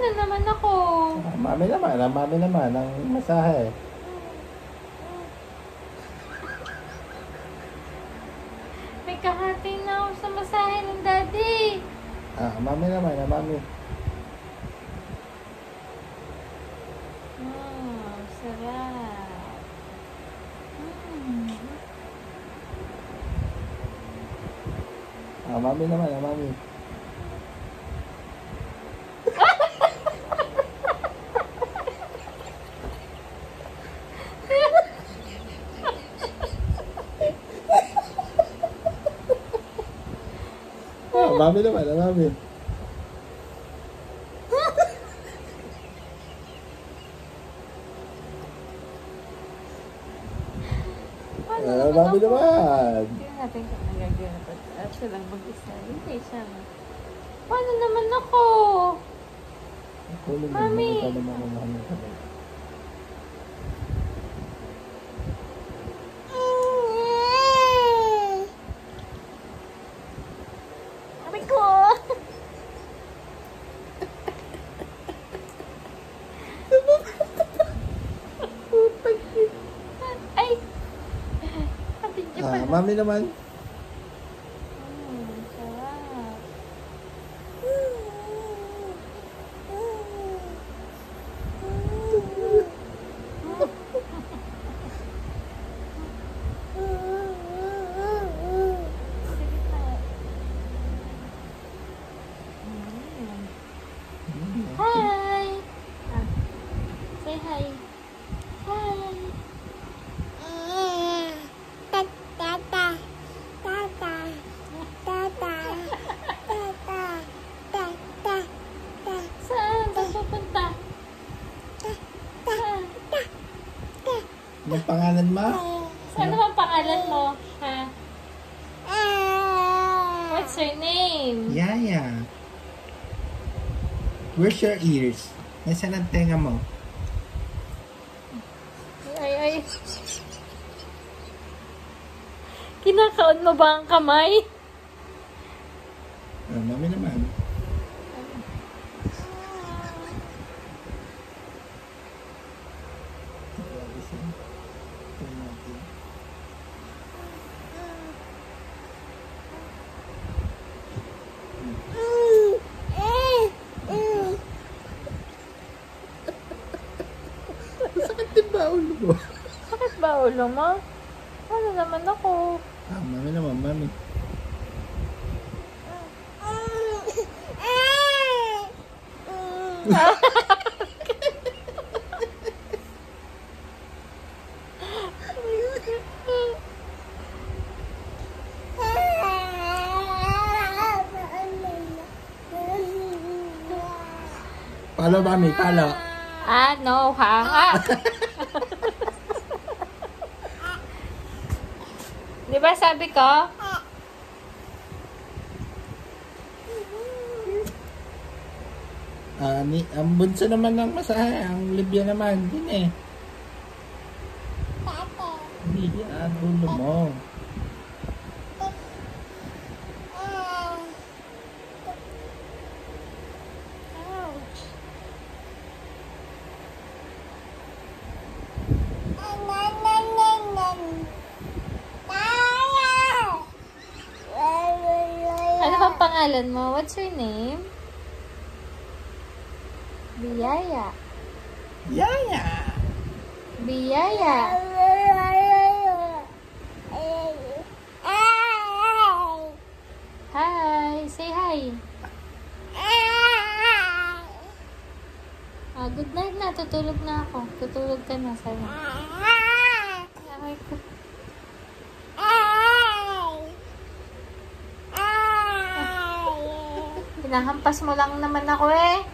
Paano naman ako? Mami naman ang masahe. May kahati na ako sa masahe ng daddy. Mami naman, mami. Sarap. Mami naman, mami. Mami naman, mami. Mami naman. Tingnan natin kung nagagawin na pa. Siya lang mag-isa. Hindi siya. Paano naman ako? Mami. Mami ko. Ay. Mami naman. Sarap. Hi. Say hi. Hi. Saan ka pupunta? Saan? Anong pangalan mo? Ano bang pangalan mo? Ha? What's your name? Yaya. Where's your ears? Nasaan ang tenga mo? Ay. Kinakaon mo ba ang kamay? Mami naman. Sakit din ba ulo mo? Sakit ba ulo mo? Ano naman ako? Mami naman, mami. Palo, mami, palo. No, ha? Di ba sabi ko? Ang bunso naman ng masahe, ang Libya naman, din eh. Hindi, ulo mo. Ano bang pangalan mo? What's your name? Biyaya. Yaya. Biyaya. Hi. Say hi. Good night na. Tutulog na ako. Tutulog ka na. Sana. Okay ko. Hinahampas mo lang naman ako eh.